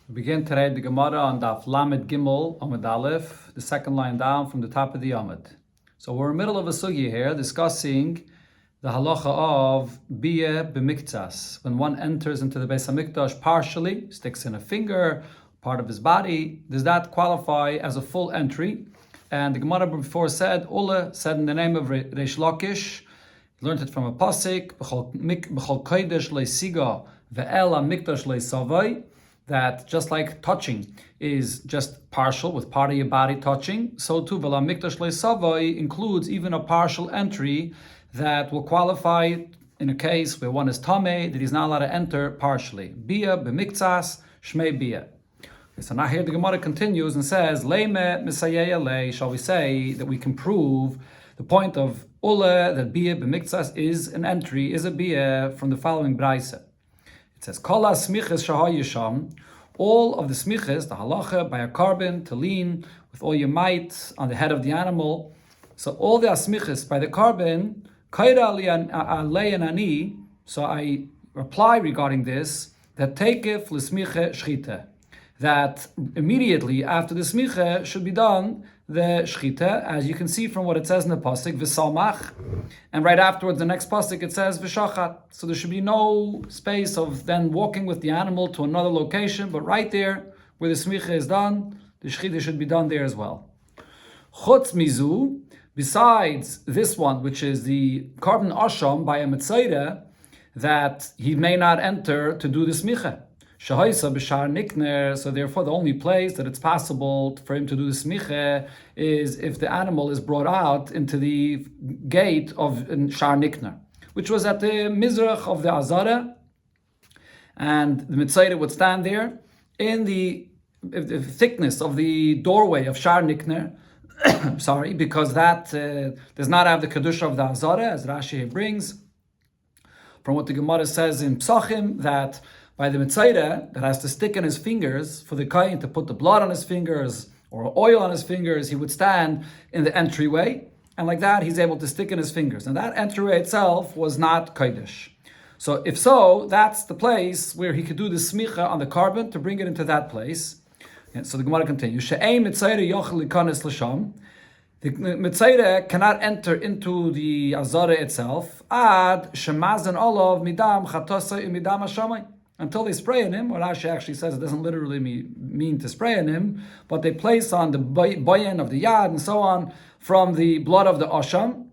We begin today the Gemara on Daf Lamed Gimel Amud Aleph, the second line down from the top of the Amud. So we're in the middle of a sugya here discussing the halacha of biyeh b'miktsas. When one enters into the Beis Hamikdash partially, sticks in a finger, part of his body, does that qualify as a full entry? And the Gemara before said, Ula said in the name of Reish Lakish, learned it from a pasuk, B'chol kodesh leisiga ve'ela mikdash leisavai, that just like touching is just partial, with part of your body touching, so too V'la mikdash leisavai includes even a partial entry that will qualify in a case where one is tameh, that he's not allowed to enter partially. Biyeh b'miktsas, shmei biyeh. So now here the Gemara continues and says, Leime misayeya le, shall we say that we can prove the point of Ule, that biyeh b'miktsas is an entry, is a biyeh, from the following brayse. It says, Kol ha-smiches shahayisham, all of the smiches, the halacha, by a carbon, to lean with all your might on the head of the animal. So all the smiches by the carbon, kaira aleyan ani, so I reply regarding this, that takef l'smiche shchita, that immediately after the smiche should be done the shchita, as you can see from what it says in the pasuk, v'salmach, and right afterwards the next pasuk it says v'shachat. So there should be no space of then walking with the animal to another location, but right there where the smicha is done, the shchita should be done there as well. Chutz mizu, besides this one, which is the carbon asham by a metzayre, that he may not enter to do the smicha. Shahaisa b'shar nikner, so therefore the only place that it's possible for him to do the smicha is if the animal is brought out into the gate of shar nikner, which was at the mizrach of the azara, and the mitzayre would stand there in the thickness of the doorway of shar nikner. Sorry, because that does not have the kedusha of the azara, as Rashi brings from what the Gemara says in Psachim, that by the mitzayre that has to stick in his fingers for the kohen to put the blood on his fingers or oil on his fingers, he would stand in the entryway, and like that he's able to stick in his fingers. And that entryway itself was not kodesh. So if so, that's the place where he could do the smicha on the carbon to bring it into that place. And so the Gemara continues, She'ei mitzayre yochel likanes l'sham. The mitzayre cannot enter into the azara itself ad shemazan olav midam chatasa midam hashamay, until they spray on him. What Rashi actually says, it doesn't literally mean to spray on him, but they place on the bayan of the yad and so on from the blood of the asham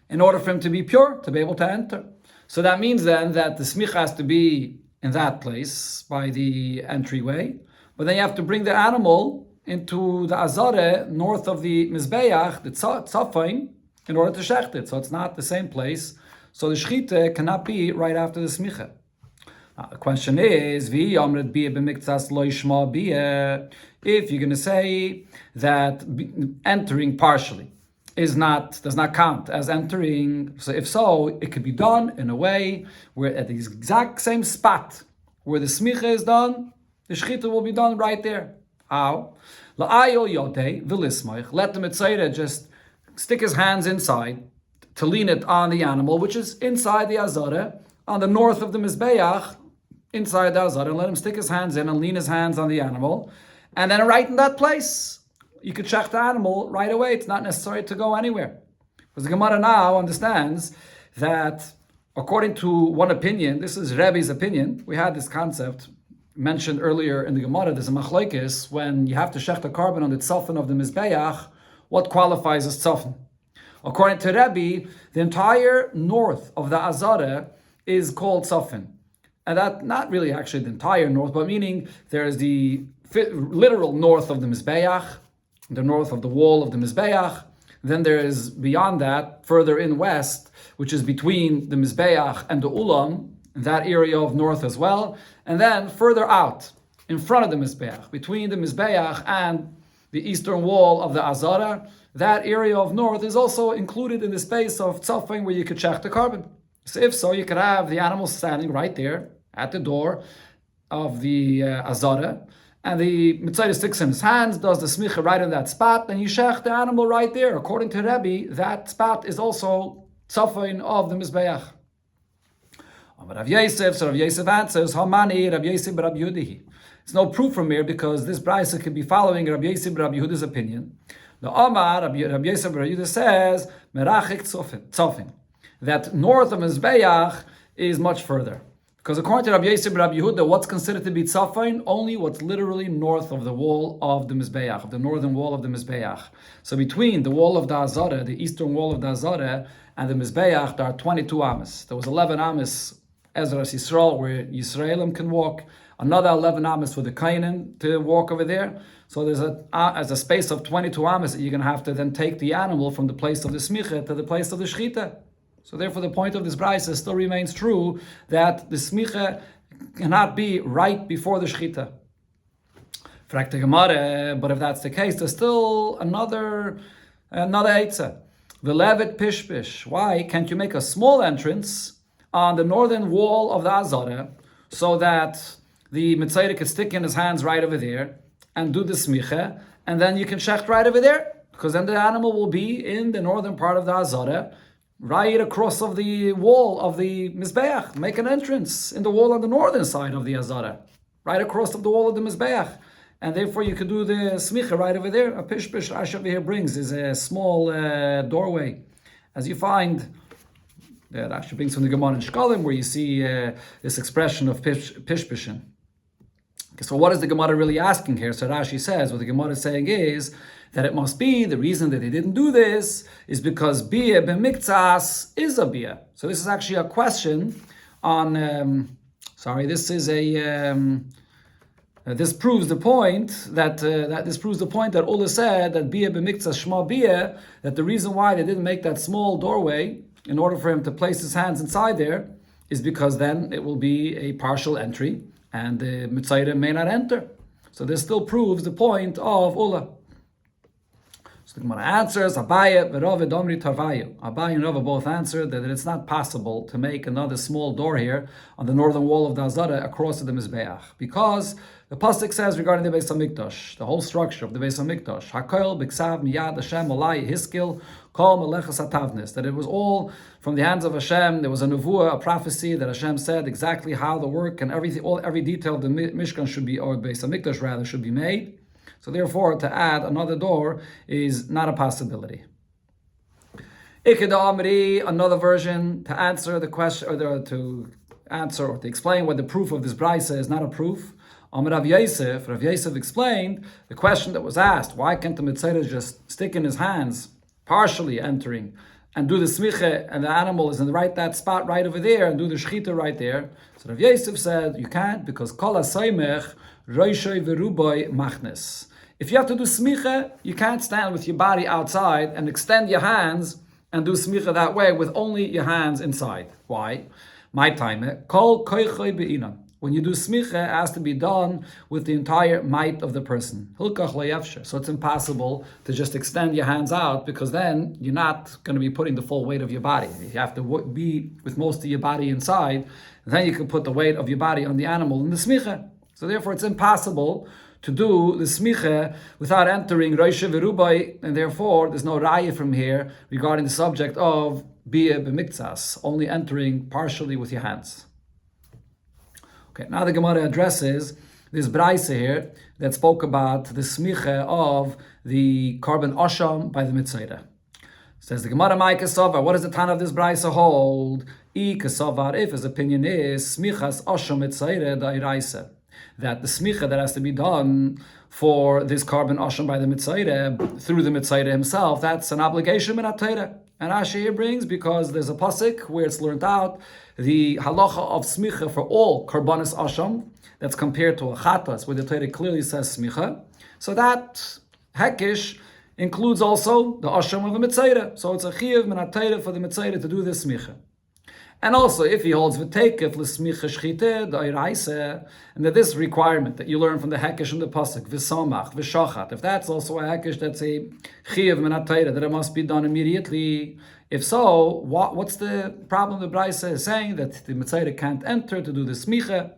in order for him to be pure, to be able to enter. So that means then that the smicha has to be in that place by the entryway, but then you have to bring the animal into the azare north of the mizbeach, the tzafim, in order to shecht it. So it's not the same place. So the shchita cannot be right after the smicha. The question is, if you're going to say that entering partially does not count as entering, so if so, it could be done in a way where at the exact same spot where the smicha is done, the shchita will be done right there. How? Let the mitzayre just stick his hands inside to lean it on the animal, which is inside the azara, on the north of the mizbeach, inside the azara, and let him stick his hands in and lean his hands on the animal, and then right in that place, you could check the animal right away. It's not necessary to go anywhere. Because the Gemara now understands that, according to one opinion, this is Rebbe's opinion, we had this concept mentioned earlier in the Gemara, there's a machlokes, when you have to shech the carbon on the tzafin of the mizbeach, what qualifies as tzafin? According to Rebbe, the entire north of the azara is called tzafin. And that, not really actually the entire north, but meaning there is the literal north of the mizbeach, the north of the wall of the mizbeach. Then there is beyond that, further in west, which is between the mizbeach and the ulam, that area of north as well. And then further out, in front of the mizbeach, between the mizbeach and the eastern wall of the azara, that area of north is also included in the space of tzafin where you could check the carbon. So if so, you could have the animal standing right there at the door of the azara, and the mitzayre sticks in his hands, does the smicha right in that spot, and you shech the animal right there. According to Rebbe, that spot is also tzafin of the mizbeach. Rav Yosef, so Rav Yosef answers, Hamani Rav Yosef Rav Yehuda. It's no proof from here because this brisa could be following Rav Yosef Rav Yehuda's opinion. The Amar Rav Yosef Rav Yehuda says, Merachik Tzofin, that north of Mizbeach is much further. Because according to Rabbi Yosef Rabbi Yehuda, what's considered to be tzafin? Only what's literally north of the wall of the Mizbeach, of the northern wall of the Mizbeach. So between the wall of the Azara, the eastern wall of the Azara, and the Mizbeach, there are 22 amas. There was 11 amas, Ezras Yisrael, where Yisraelim can walk. Another 11 amas for the Kainim to walk over there. So there's a space of 22 amas that you're going to have to then take the animal from the place of the smicha to the place of the shchita. So therefore, the point of this brisa still remains true that the smicha cannot be right before the shchita. But if that's the case, there's still another eitzah. V'levet pishpish. Why can't you make a small entrance on the northern wall of the Azara so that the Mitzayra could stick in his hands right over there and do the smicha, and then you can shecht right over there, because then the animal will be in the northern part of the Azara, right across of the wall of the Mizbeach. Make an entrance in the wall on the northern side of the Azara, right across of the wall of the Mizbeach. And therefore you could do the smicha right over there. A pishpish Rashi over here brings is a small doorway. As you find, Rashi brings from the Gemara in Shkolim, where you see this expression of pishpishin. Okay, so what is the Gemara really asking here? So Rashi says, what the Gemara is saying is, that it must be the reason that they didn't do this is because bia b'miktsas is a bia. So this is actually a question on. This proves the point that Ula said that bia b'miktsas shma bia, that the reason why they didn't make that small doorway in order for him to place his hands inside there is because then it will be a partial entry and the mitzayra may not enter. So this still proves the point of Ula. So the Gemara answers, Abaye v'Rava domri tarvayu. Abaye and Rava both answered that it's not possible to make another small door here on the northern wall of the Azara across to the Mizbeach, because the pasuk says regarding the Beis Hamikdash, the whole structure of the Beis Hamikdash, Hakoil b'ksav miyad Hashem olai hiskil kol melechas hatavnis, that it was all from the hands of Hashem. There was a nevuah, a prophecy that Hashem said exactly how the work and every detail of the Mishkan should be, or Beis Hamikdash rather, should be made. So therefore, to add another door is not a possibility. Ikeda Amri, another version to answer the question, or to explain what the proof of this brisa is not a proof. Rav Yosef explained the question that was asked: why can't the mitzayra just stick in his hands, partially entering, and do the smicha, and the animal is in that spot right over there, and do the shchita right there? So Rav Yosef said you can't, because kol hasoymech roishoy v'ruboy machnes. If you have to do smicha, you can't stand with your body outside and extend your hands and do smicha that way with only your hands inside. Why? My time, kol koichoy be'inan. When you do smicha, it has to be done with the entire might of the person. So it's impossible to just extend your hands out, because then you're not going to be putting the full weight of your body. You have to be with most of your body inside, and then you can put the weight of your body on the animal in the smicha. So therefore it's impossible to do the smicha without entering Roisha V'Rubai, and therefore there's no raya from here regarding the subject of bia b'miktsas, only entering partially with your hands. Okay, now the Gemara addresses this brisa here that spoke about the smicha of the carbon asham by the mitzayra. Says the Gemara, "Mai kasavar." What does the Tana of this brisa hold? I kasavar, if his opinion is smichas asham mitzayra da'iraisa, that the smicha that has to be done for this carbon asham by the mitzayra through the mitzayra himself, that's an obligation minat Torah. And Rashi here brings, because there's a pasuk where it's learned out the halacha of smicha for all karbanis asham, that's compared to a chatas, where the Torah clearly says smicha. So that hekish includes also the asham of the mitzayra. So it's a chiyuv minat Torah for the mitzayra to do this smicha. And also, if he holds v'teikef l'smicha shchite da'iraisa, and that this requirement that you learn from the hekesh and the pasuk v'samach v'shachat, if that's also a hekesh that's a chiyuv minat Torah, that it must be done immediately. If so, what's the problem? The brisa is saying that the mitzayra can't enter to do the smicha.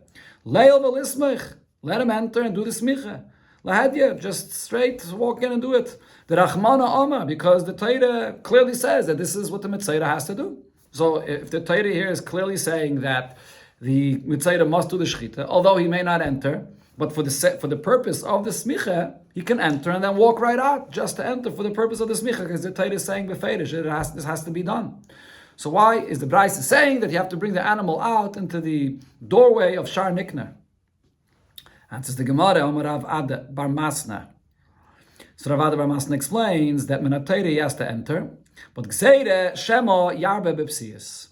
Leil v'lismich, let him enter and do the smicha. Lahadya, just straight walk in and do it. The rachmana ama, because the Torah clearly says that this is what the mitzayra has to do. So if the Torah here is clearly saying that the Mitzayda must do the Shechita, although he may not enter, but for the purpose of the Smicha, he can enter and then walk right out, just to enter for the purpose of the Smicha, because the Torah is saying beferish, this has to be done. So why is the Bryce saying that you have to bring the animal out into the doorway of Shar Nikner? Answers the Gemara, Amar Rav Ada Bar Masna. So Rav Ada Bar Masna explains that Menatayre he has to enter, but Gzeire Shemo Yarbe Bepsias.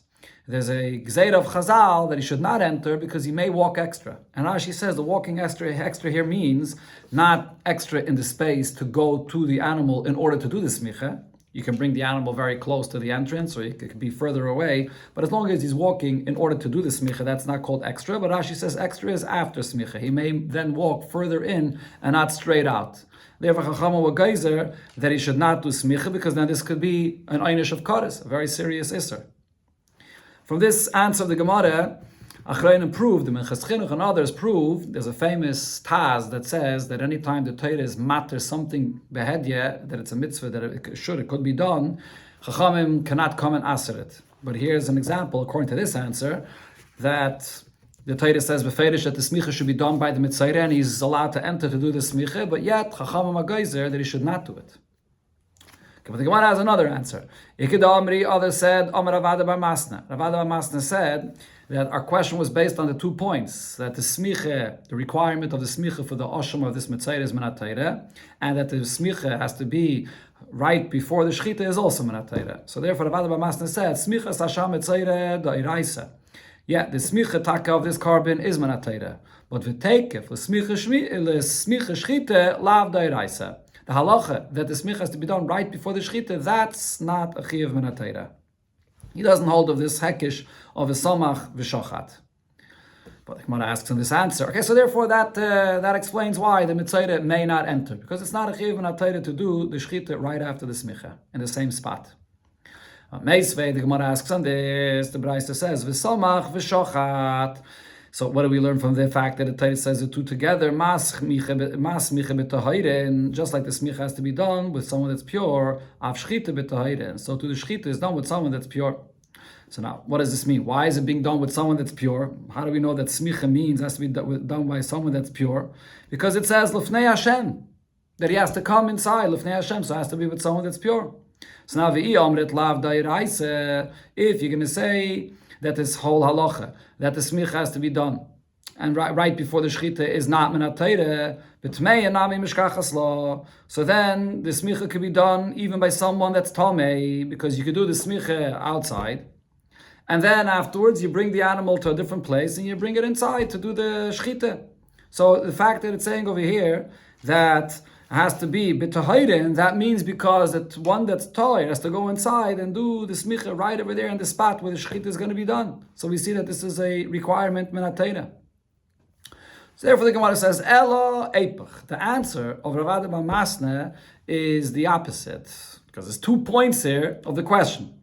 There's a Gzeira of Chazal that he should not enter because he may walk extra. And Rashi says the walking extra here means not extra in the space to go to the animal in order to do the smicha. You can bring the animal very close to the entrance, or it could be further away. But as long as he's walking in order to do the smicha, that's not called extra. But Rashi says extra is after smicha. He may then walk further in and not straight out. Therefore, Chacham wa Geyser that he should not do smicha, because then this could be an einish of kares, a very serious isser. From this answer of the Gemara, Achreinim proved, the Minchas Chinuch and others proved, there's a famous Taz that says that anytime the Torah is matter something behedya, that it's a mitzvah, that it could be done, Chachamim cannot come and answer it. But here's an example, according to this answer, that the Torah says beferish that the smicha should be done by the mitzayre, and he's allowed to enter to do the smicha, but yet Chachamim agayzer that he should not do it. But the Gemara has another answer. Others said, Amar Rav Ada Bar Masna. Rav Ada Bar Masna said that our question was based on the 2 points, that the smicha, the requirement of the smicha for the osham of this mitzayre is menat Torah, and that the smicha has to be right before the shechita is also menat Torah. So therefore Rav Ada Bar Masna said, smicha sasham mitzayre da'iraisa. Yeah, the smicha taka of this carbon is menat Torah, but the take for smicha shechita lav da'iraisa. The halacha that the smicha has to be done right before the shechita, that's not a chiyuv min haTorah. He doesn't hold of this hekish of a samach v'shachat. But the Gemara asks in this answer. Okay, so therefore that explains why the mitzayre may not enter, because it's not a chiyuv min haTorah to do the shechita right after the smicha in the same spot. Meisvei, the Gemara asks on this. The Brayta says v'samach v'shachat. So what do we learn from the fact that the Torah says the two together? Mas smicha b'tahayren, just like the smicha has to be done with someone that's pure. Av shchita b'tahayren. So to the shchita is done with someone that's pure. So now, what does this mean? Why is it being done with someone that's pure? How do we know that smicha means has to be done by someone that's pure? Because it says l'fnei Hashem, that he has to come inside l'fnei Hashem, so it has to be with someone that's pure. So now v'i amrit lav da'iraisa, if you're going to say that this whole halacha, that the smicha has to be done, and right before the shechita is not min haTorah, b'tmei and nami mishkachas lo. So then the smicha could be done even by someone that's tamei, because you could do the smicha outside, and then afterwards you bring the animal to a different place and you bring it inside to do the shechita. So the fact that it's saying over here that has to be b'tahayrin, that means because that one that's tahir has to go inside and do the smicha right over there in the spot where the shechita is going to be done. So we see that this is a requirement min haTorah. So therefore the Gemara says, Ela Eipach. The answer of Rav Ada Bar Masna is the opposite, because there's 2 points here of the question.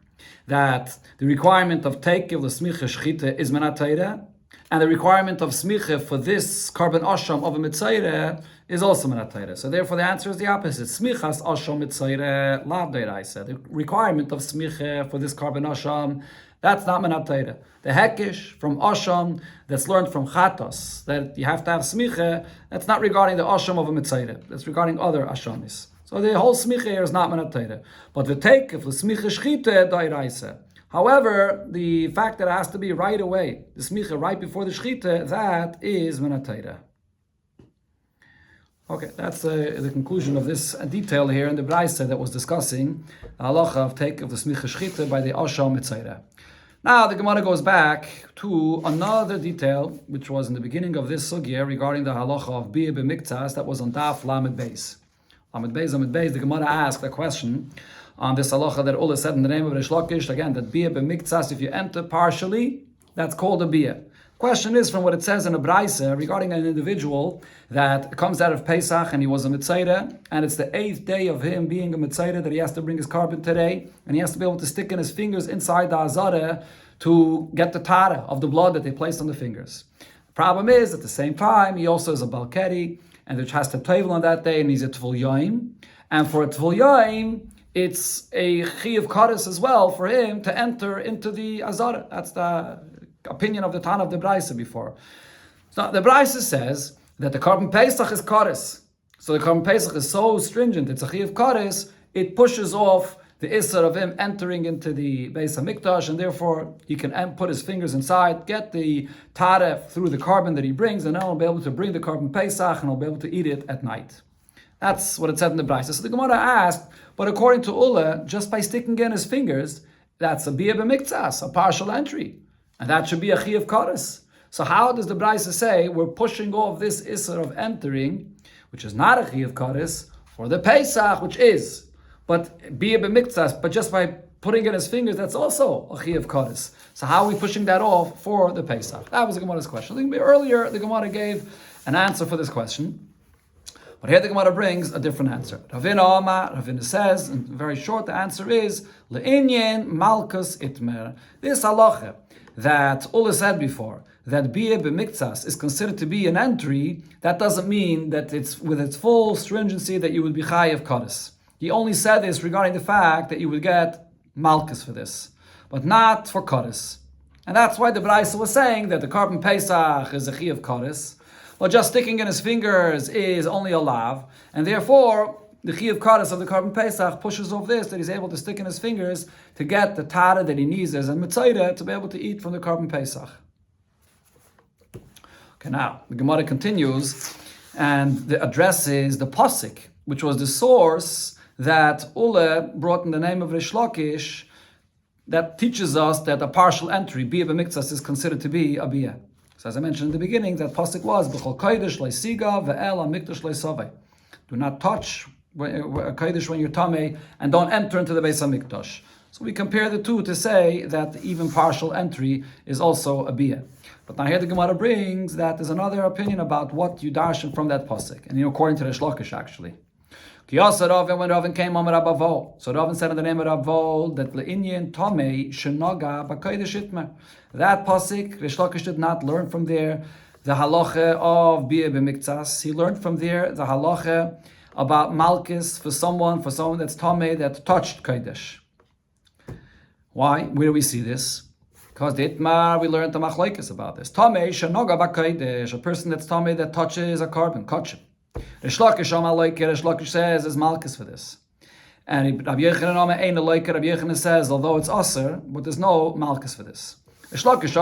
That the requirement of tekev l'smicha shechita is min haTorah, and the requirement of smicha for this carbon asham of a mitzayre is also min haTorah. So therefore the answer is the opposite. Smichas asham mitzayre lav deiraisa. The requirement of smicha for this carbon asham, that's not min haTorah. The hekish from asham that's learned from chatos, that you have to have smicha, that's not regarding the asham of a mitzayre. That's regarding other ashamis. So the whole smicha here is not min haTorah. But the take of the smicha shchita deiraisa. However, the fact that it has to be right away, the smicha right before the shechita, that is min haTorah. Okay, that's the conclusion of this detail here in the Brayta that was discussing the halacha of take of the smicha shechita by the asham mitzayre. Now the Gemara goes back to another detail, which was in the beginning of this sugya regarding the halacha of biyah b'miktzas, that was on Daf Lamed Beis. Lamed Beis, the Gemara asked a question on this halacha that Ula said in the name of Reish Lakish, again, that biyah b'miktzas, if you enter partially, that's called a biyah. Question is from what it says in a Brayta regarding an individual that comes out of Pesach and he was a mitzayre, and it's the 8th day of him being a mitzayre that he has to bring his carbon today, and he has to be able to stick in his fingers inside the azara to get the tara of the blood that they placed on the fingers. The problem is, at the same time, he also is a balkeri, and which has to tevel on that day, and he's a tvul yoim. And for a tvul yoim, it's a chi of kares as well for him to enter into the azara. That's the opinion of the Tan of the Braisa before. So the Braisa says that the Korban Pesach is kares. So the Korban Pesach is so stringent, it's a chi of kares, it pushes off the Isser of him entering into the Beis HaMikdash, and therefore he can put his fingers inside, get the taref through the carbon that he brings, and then he'll be able to bring the Korban Pesach and he'll be able to eat it at night. That's what it said in the Brisa. So the Gemara asked, but according to Ula, just by sticking in his fingers, that's a bia b'miktzas, a partial entry, and that should be a chi of kares. So how does the Brisa say we're pushing off this Isser of entering, which is not a chi of kares, for the Pesach, which is? But bia b'miktzas, but just by putting in his fingers, that's also a chi of kares. So how are we pushing that off for the Pesach? That was the Gemara's question. Earlier, the Gemara gave an answer for this question, but here the Gemara brings a different answer. Ravina says, and very short, the answer is le'inyan malkus itmer. This halacha that Ula said before, that bia b'miktzas is considered to be an entry, that doesn't mean that it's with its full stringency that you would be chai of kares. He only said this regarding the fact that you would get malchus for this, but not for kares. And that's why the Braisa was saying that the Korban Pesach is a chi of kares. Well, just sticking in his fingers is only a lav, and therefore the chi of kares of the Korban Pesach pushes off this, that he's able to stick in his fingers to get the tara that he needs as a mitzayda to be able to eat from the Korban Pesach. Okay, now the Gemara continues and addresses the pasuk, which was the source that Ule brought in the name of Rish Lakish, that teaches us that a partial entry, bia b'miktzas, is considered to be a bia. So as I mentioned in the beginning, that pasuk was b'chol kodesh leisiga ve'el hamikdash leisavei. Do not touch a kodesh when you're tamei, and don't enter into the Beis HaMikdash. So we compare the two to say that even partial entry is also a bia. But now here the Gemara brings that there's another opinion about what you darshan from that pasuk, and according to Rish Lakish actually. When Ravin came on Rabavo, so Ravin said in the name of Rabavo that le'inyan tomei shenaga b'kodesh itmer. That pasuk, Rish Lakish did not learn from there the halacha of bia b'miktzas. He learned from there the halacha about malchus for someone that's tomei that touched kodesh. Why? Where do we see this? Because the itmar we learned the machlekes about this. Tomei shenaga b'kodesh, a person that's tomei that touches a carbon, kachim. Rish Lakish says there's malchus for this. And Rabbi Yochanan says, although it's aser, but there's no malchus for this. Rish Lakish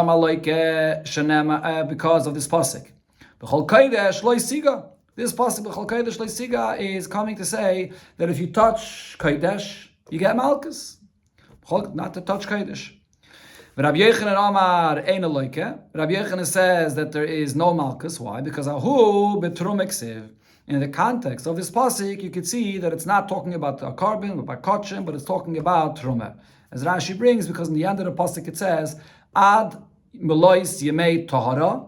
because of this pasuk. B'chol kodesh lo yisiga. This pasuk b'chol kodesh lo yisiga is coming to say that if you touch kodesh, you get malchus. Not to touch kodesh. Rabbi Yochanan says that there is no malchus. Why? Because ahu betrumiksiv. In the context of this pasuk, you could see that it's not talking about a carbon, about kachim, but it's talking about truma. As Rashi brings, because in the end of the pasuk it says ad melois yemei tahara,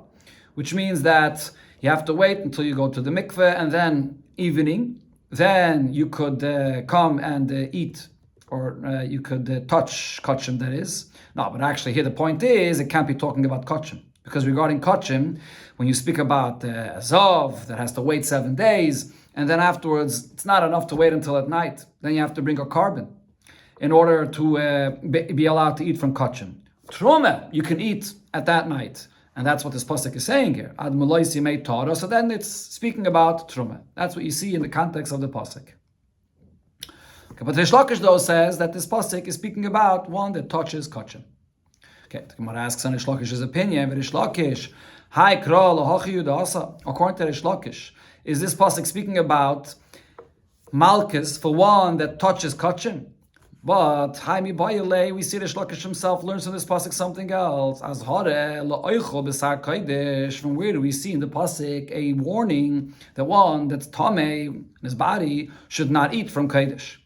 which means that you have to wait until you go to the mikveh, and then evening, then you could come and eat, or you could touch kachim. That is no, but actually here the point is it can't be talking about kachim. Because regarding kachim, when you speak about azov that has to wait 7 days, and then afterwards it's not enough to wait until at night. Then you have to bring a carbon in order to be allowed to eat from kachim. Truma you can eat at that night, and that's what this pasuk is saying here. Ad melois yemei Torah. So then it's speaking about truma. That's what you see in the context of the pasuk. Okay, but Rish Lakish though says that this pasuk is speaking about one that touches kachim. Okay, the Gemara asks on Rish Lakish's opinion, but Rish Lakish, according to Rish Lakish, is this pasuk speaking about malchus for one that touches kachim? But we see Rish Lakish himself learns from this pasuk something else. From where do we see in the pasuk a warning that one that's tamei in his body should not eat from kodesh?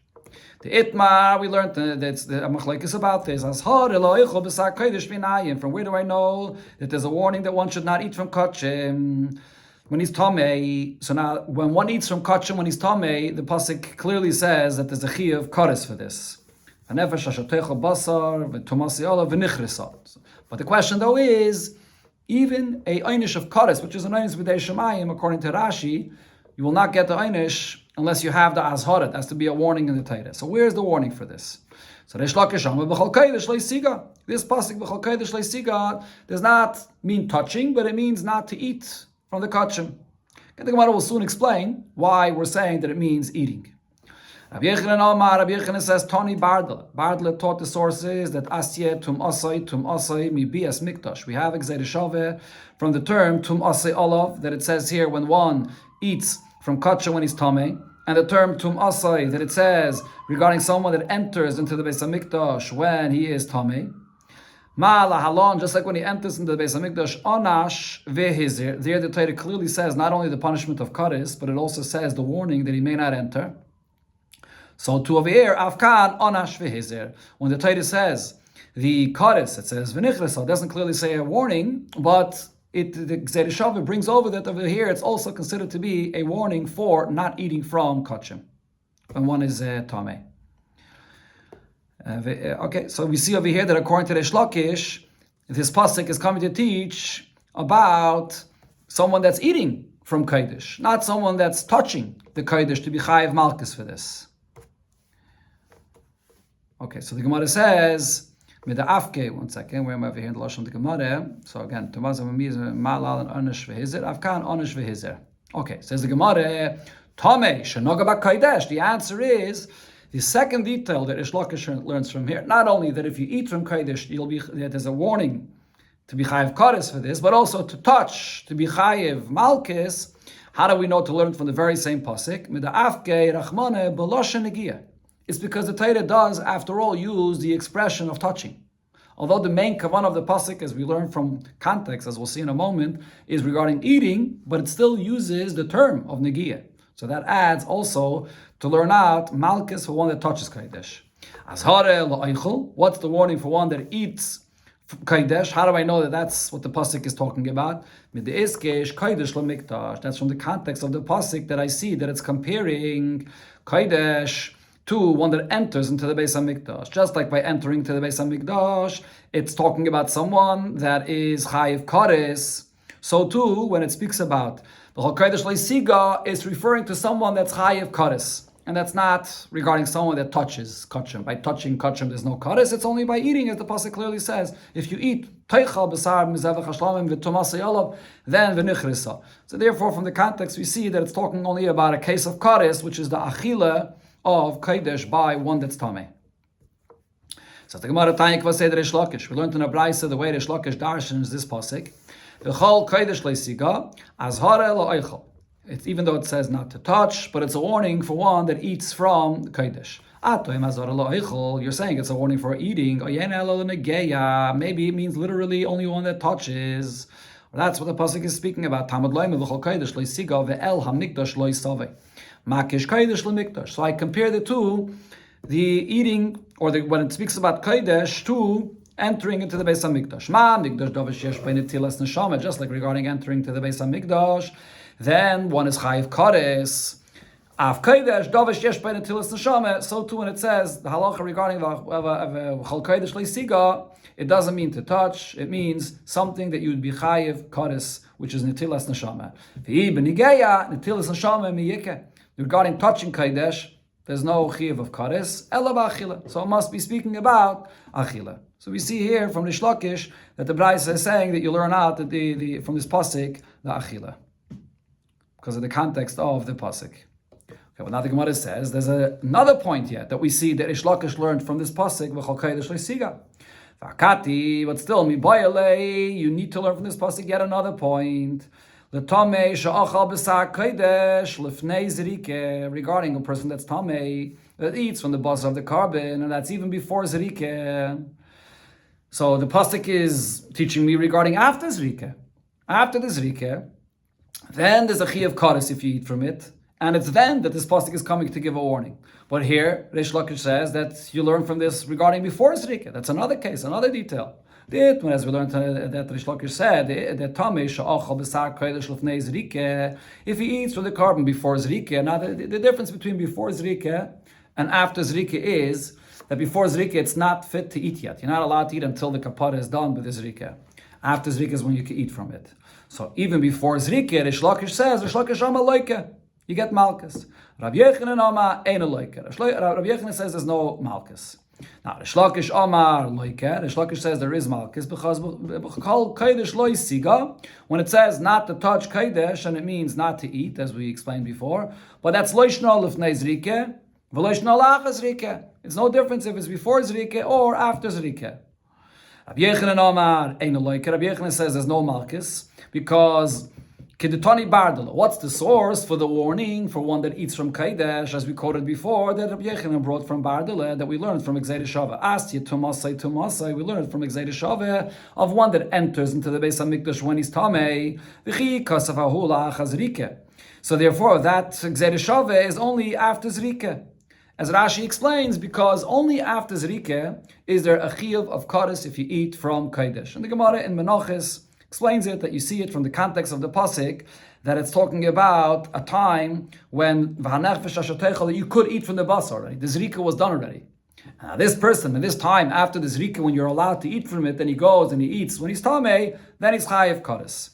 The itmar we learned that's the machlekes about this. From where do I know that there's a warning that one should not eat from kachim when he's tamei? So now, when one eats from kachim when he's tamei, the pasuk clearly says that there's a chi of kares for this. But the question though is, even a einish of kares, which is an einish b'dei shemayim, according to Rashi, you will not get the einish unless you have the azhara. It has to be a warning in the Torah. So where's the warning for this? So Reish Lakish Amar b'chol kodesh leisiga. This pasuk b'chol kodesh leisiga does not mean touching, but it means not to eat from the kachim. And the Gemara will soon explain why we're saying that it means eating. Rabbi Yochanan says, Toni Bardla. Bardla taught the sources that Asye tum asay mi bias mikdash. We have Gzeir from the term tum asay olav, that it says here when one eats from kacha when he's tameh, and the term tum asay that it says regarding someone that enters into the Beis HaMikdash when he is tameh. Ma'ala halon, just like when he enters into the Beis HaMikdash, onash vehizir. There the Torah clearly says not only the punishment of kares, but it also says the warning that he may not enter. So to over here, afkan onash vehizir. When the Torah says the kares, it says v'nichresa. It doesn't clearly say a warning, but the Gzeir Shaveh brings over that over here it's also considered to be a warning for not eating from kachim when one is tameh. Okay, so we see over here that according to Reish Lakish, this pasuk is coming to teach about someone that's eating from kodesh, not someone that's touching the kodesh to be chayiv malchus for this. Okay, so the Gemara says, with the afke, one second, where am I over here in the Lashon of the Gemara? So again, Tumaz Amamiz, Malal and Onish Vehizir, Afkan Onish Vehizir. Okay, says the Gemara, Tomei, Shanoga Kodesh. The answer is, the second detail that Reish Lakish learns from here, not only that if you eat from Kodesh, there's a warning to be chayiv kares for this, but also to touch, to be chayiv malchus. How do we know to learn from the very same pasuk? With the afke, Rachmane, Beloshen Negiah. It's because the Torah does, after all, use the expression of touching. Although the main kavanah of the pasuk, as we learn from context, as we'll see in a moment, is regarding eating, but it still uses the term of negiah. So that adds also to learn out malchus for one that touches kodesh. Azhare la'eichel. What's the warning for one that eats kodesh? How do I know that that's what the pasuk is talking about? Mid'iskesh kodesh lamikdash. That's from the context of the pasuk that I see that it's comparing kodesh to one that enters into the Beis HaMikdash. Just like by entering to the Beis HaMikdash, it's talking about someone that is chayiv kares. So too, when it speaks about the Kodesh Leisiga, it's referring to someone that's chayiv kares. And that's not regarding someone that touches kachim. By touching kachim, there's no kares. It's only by eating, as the pasuk clearly says. If you eat teichal b'sar mizevach hashlamim v'tomasei olav, then v'nichrisa. So therefore, from the context, we see that it's talking only about a case of kares, which is the achila of kodesh by one that's tameh. So the Gemara Tanya Kvasei Reish Lakish. We learned in a brayso the way Reish Lakish darshans this pasuk. V'chol kodesh leisiga azhara la'oichel. It's even though it says not to touch, but it's a warning for one that eats from kodesh. You're saying it's a warning for eating. Maybe it means literally only one that touches. That's what the pasuk is speaking about. Tamad loyme v'chol kodesh leisiga ve'el hamikdash loisave. Makish kodesh lemikdash. So I compare the two, the eating, or when it speaks about kodesh, to entering into the Beis HaMikdash. Ma mikdash davish yesh bei netilas neshama. Just like regarding entering to the Beis HaMikdash, then one is chayiv kares. Av kodesh davish yesh bei netilas neshama. So too when it says the halacha regarding chol kodesh leisiga, it doesn't mean to touch. It means something that you would be chayiv kares, which is netilas neshama. V'hi b'nigeya netilas neshama miyikeh. Regarding touching kodesh, there's no chiyuv of kares, ela b'achila. So it must be speaking about achila. So we see here from Reish Lakish that the brayso is saying that you learn out that from this pasuk the achila because of the context of the pasuk. Okay, well now the Gemara says there's another point yet that we see that Reish Lakish learned from this pasuk v'chol kodesh leisiga. V'akati, but still mibayale, you need to learn from this pasuk yet another point. Regarding a person that's tamei, that eats from the buzz of the carbon, and that's even before zrike. So the pasuk is teaching me regarding after zrike. After the zrike, then there's a chi of kares if you eat from it, and it's then that this pasuk is coming to give a warning. But here, Reish Lakish says that you learn from this regarding before zrike. That's another case, another detail. As we learned that Reish Lakish said, if he eats from the carbon before zrike, now the difference between before zrike and after zrike is that before zrike it's not fit to eat yet. You're not allowed to eat until the kapara is done with the zrike. After zrike is when you can eat from it. So even before zrike, Reish Lakish says, Reish Lakish amaloike. you get malchus. Rabbi Yochanan Amar ein loiker. Rabbi Yochanan says there's no malchus. Now, the Shlakish Amar loiker. The Shlakish says there is malchus because kol kodesh lo siga. When it says not to touch kodesh, and it means not to eat, as we explained before, but that's loishna lifnei zrike, v'loishna lachas zrike. It's no difference if it's before zrike or after zrike. Rabbi Yochanan Amar ein loiker. Rabbi Yochanan says there's no malchus because Kedutani Bardala. What's the source for the warning for one that eats from Kaidesh, as we quoted before, that Rabbi Yochanan brought from Bardala, that we learned from Exeid Shava? Asya Tumasai, we learned from Exeid Shava of one that enters into the Beis HaMikdash when he's Tamei, V'chi Kasav Hahula Chazrike. So therefore, that Exeid Shava is only after Zrike. As Rashi explains, because only after Zrike is there a chiyuv of Kares if you eat from Kaidesh. And the Gemara in Menachos explains it, that you see it from the context of the pasuk, that it's talking about a time when that you could eat from the bas already. The zrika was done already. This person, in this time after the zrika, when you're allowed to eat from it, then he goes and he eats. When he's tamei, then he's chayiv kares.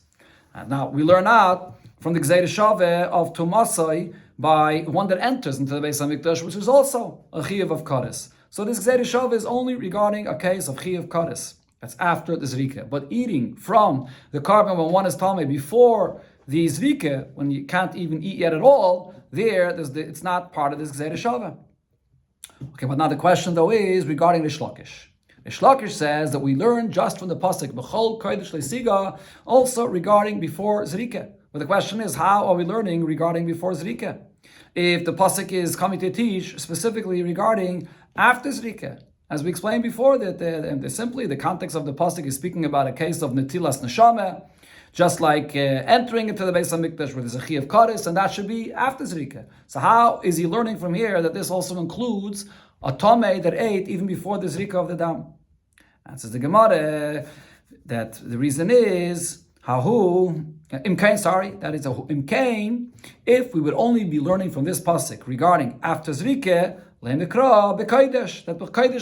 Now we learn out from the Gzeir Shaveh of Tumasai by one that enters into the Beis HaMikdash, which is also a chiyav of kares. So this Gzeir Shaveh is only regarding a case of chiyav kares. That's after the zrika. But eating from the carbon when one is tamei before the zrika, when you can't even eat yet at all, it's not part of this Gzeir Shaveh. Okay, but now the question though is regarding the Shlakish. The Shlakish says that we learn just from the pasuk B'chol Kodesh Leisiga, also regarding before zrika. But the question is, how are we learning regarding before zrika? If the pasuk is coming to teach specifically regarding after zrika. As we explained before, that simply the context of the pasuk is speaking about a case of netilas neshama, just like entering into the Beis HaMikdash where there's a chi of kares, and that should be after zrika. So how is he learning from here that this also includes a tomei that ate even before the zrika of the dam? Answers the Gemara that the reason is hahu imkain. That is a imkain. If we would only be learning from this pasuk regarding after zrika. That b'kaidesh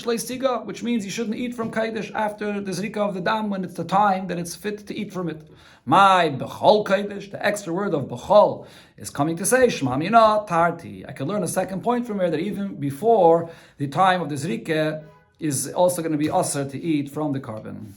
leisiga, which means you shouldn't eat from kaidesh after the zrika of the dam when it's the time that it's fit to eat from it. My b'chol kaidesh, the extra word of b'chol, is coming to say shmam yina tarti. I can learn a second point from here that even before the time of the zrika is also going to be usher to eat from the carbon.